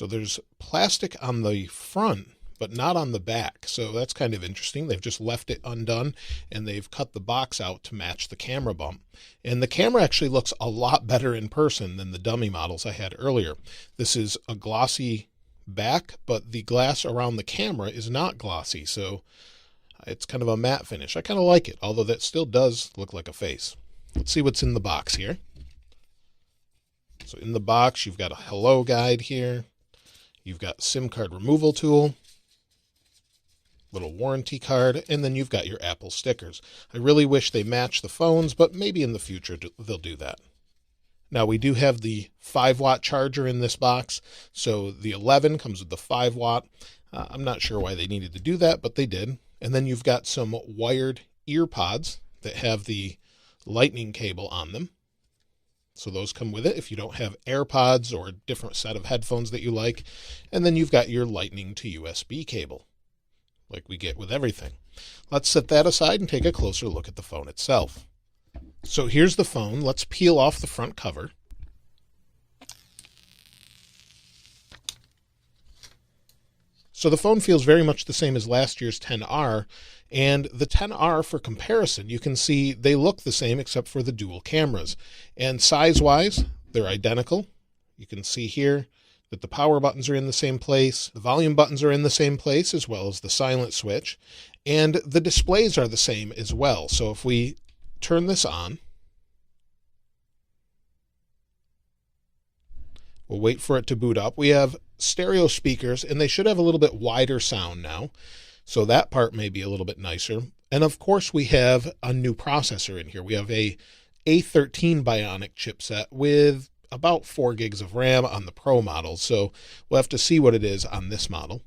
So there's plastic on the front, but not on the back. So that's kind of interesting. They've just left it undone and they've cut the box out to match the camera bump. And the camera actually looks a lot better in person than the dummy models I had earlier. This is a glossy back, but the glass around the camera is not glossy. So it's kind of a matte finish. I kind of like it, although that still does look like a face. Let's see what's in the box here. So in the box, you've got a hello guide here. You've got SIM card removal tool, little warranty card, and then you've got your Apple stickers. I really wish they match the phones, but maybe in the future they'll do that. Now we do have the 5-watt charger in this box. So the 11 comes with the 5-watt. I'm not sure why they needed to do that, but they did. And then you've got some wired ear pods that have the lightning cable on them. So those come with it if you don't have AirPods or a different set of headphones that you like. And then you've got your lightning to USB cable, like we get with everything. Let's set that aside and take a closer look at the phone itself. So here's the phone. Let's peel off the front cover. So the phone feels very much the same as last year's XR, and the XR, for comparison, you can see they look the same except for the dual cameras. And size-wise, they're identical. You can see here that the power buttons are in the same place, the volume buttons are in the same place, as well as the silent switch, and the displays are the same as well. So if we turn this on, we'll wait for it to boot up. We have stereo speakers, and they should have a little bit wider sound now. So that part may be a little bit nicer. And of course, we have a new processor in here. We have a A13 Bionic chipset with about 4 gigs of RAM on the Pro model. So we'll have to see what it is on this model.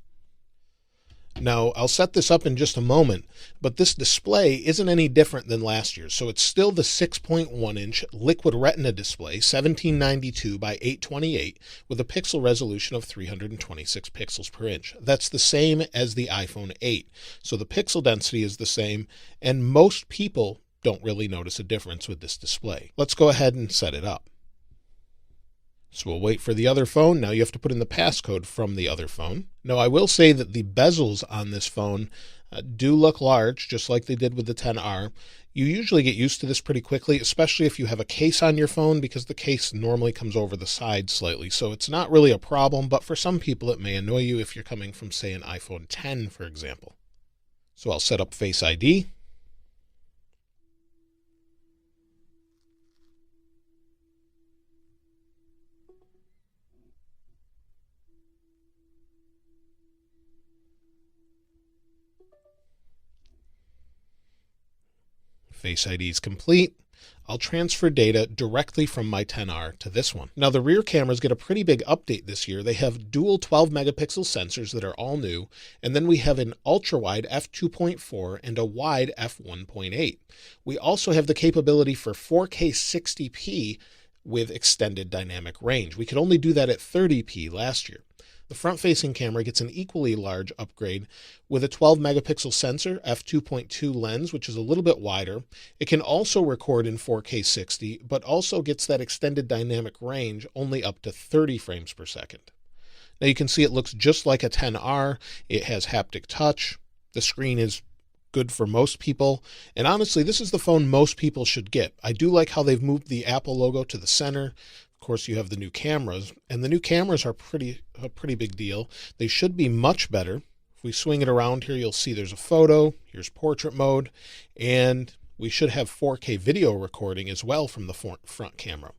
Now, I'll set this up in just a moment, but this display isn't any different than last year's. So it's still the 6.1-inch Liquid Retina display, 1792 by 828, with a pixel resolution of 326 pixels per inch. That's the same as the iPhone 8. So the pixel density is the same, and most people don't really notice a difference with this display. Let's go ahead and set it up. So we'll wait for the other phone. Now you have to put in the passcode from the other phone. Now I will say that the bezels on this phone do look large, just like they did with the XR. You usually get used to this pretty quickly, especially if you have a case on your phone, because the case normally comes over the side slightly. So it's not really a problem, but for some people it may annoy you if you're coming from, say, an iPhone X, for example. So I'll set up Face ID. Face ID is complete. I'll transfer data directly from my XR to this one. Now the rear cameras get a pretty big update this year. They have dual 12 megapixel sensors that are all new. And then we have an ultra wide f2.4 and a wide f1.8. We also have the capability for 4K 60p with extended dynamic range. We could only do that at 30p last year. The front-facing camera gets an equally large upgrade with a 12 megapixel sensor, f2.2 lens, which is a little bit wider. It can also record in 4K 60, but also gets that extended dynamic range only up to 30 frames per second. Now you can see it looks just like a XR. It has haptic touch. The screen is good for most people. And honestly, this is the phone most people should get. I do like how they've moved the Apple logo to the center. Of course, you have the new cameras, and the new cameras are a pretty big deal. They should be much better. If we swing it around here, you'll see there's a photo, here's portrait mode, and we should have 4K video recording as well from the front camera.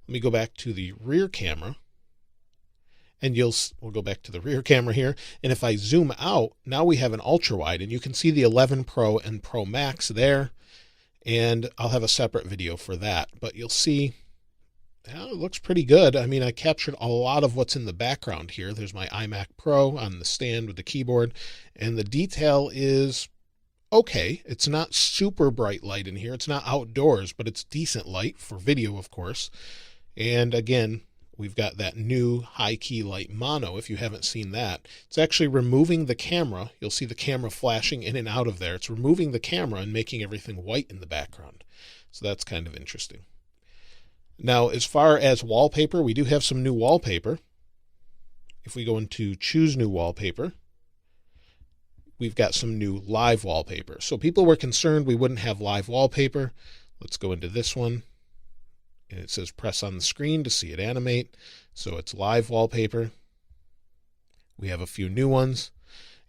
Let me go back to the rear camera, and we'll go back to the rear camera here. And if I zoom out, now we have an ultra wide, and you can see the 11 Pro and Pro Max there, and I'll have a separate video for that, but you'll see. Yeah, it looks pretty good. I mean, I captured a lot of what's in the background here. There's my iMac Pro on the stand with the keyboard, and the detail is okay. It's not super bright light in here. It's not outdoors, but it's decent light for video, of course. And again, we've got that new high key light mono. If you haven't seen that, it's actually removing the camera. You'll see the camera flashing in and out of there. It's removing the camera and making everything white in the background. So that's kind of interesting. Now, as far as wallpaper, we do have some new wallpaper. If we go into choose new wallpaper, we've got some new live wallpaper. So people were concerned we wouldn't have live wallpaper. Let's go into this one. And it says press on the screen to see it animate. So it's live wallpaper. We have a few new ones,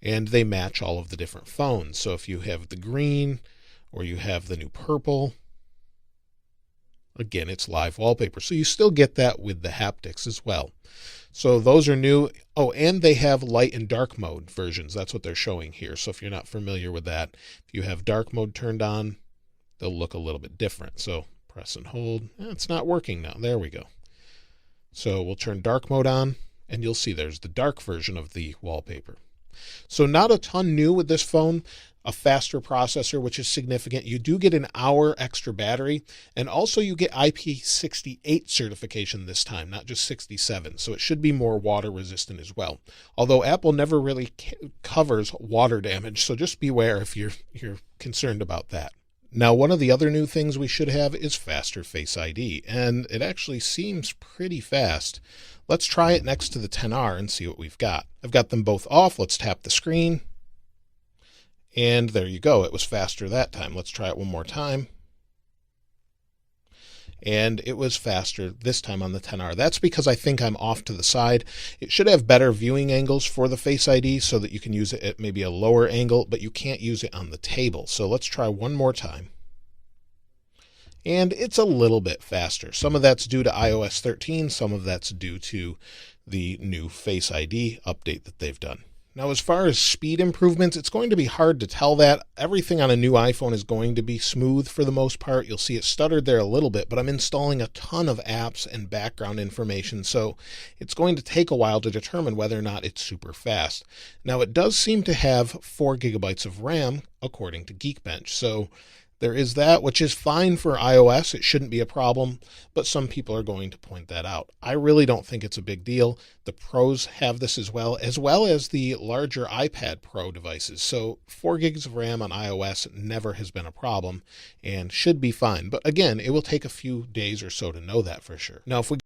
and they match all of the different phones. So if you have the green or you have the new purple, again, it's live wallpaper. So you still get that with the haptics as well. So those are new. Oh, and they have light and dark mode versions. That's what they're showing here. So if you're not familiar with that, if you have dark mode turned on, they'll look a little bit different. So press and hold. It's not working now. There we go. So we'll turn dark mode on, and you'll see there's the dark version of the wallpaper. So not a ton new with this phone. A faster processor, which is significant. You do get an hour extra battery, and also you get IP68 certification this time, not just 67. So it should be more water resistant as well. Although Apple never really covers water damage, so just beware if you're concerned about that. Now, one of the other new things we should have is faster Face ID, and it actually seems pretty fast. Let's try it next to the XR and see what we've got. I've got them both off. Let's tap the screen. And there you go. It was faster that time. Let's try it one more time. And it was faster this time on the XR. That's because I think I'm off to the side. It should have better viewing angles for the Face ID so that you can use it at maybe a lower angle, but you can't use it on the table. So let's try one more time. And it's a little bit faster. Some of that's due to iOS 13. Some of that's due to the new Face ID update that they've done. Now, as far as speed improvements, it's going to be hard to tell that. Everything on a new iPhone is going to be smooth for the most part. You'll see it stuttered there a little bit, but I'm installing a ton of apps and background information, so it's going to take a while to determine whether or not it's super fast. Now, it does seem to have 4 gigabytes of RAM, according to Geekbench, so there is that, which is fine for iOS. It shouldn't be a problem, but some people are going to point that out. I really don't think it's a big deal. The Pros have this as well as the larger iPad Pro devices. So 4 gigs of RAM on iOS never has been a problem and should be fine. But again, it will take a few days or so to know that for sure. Now, if we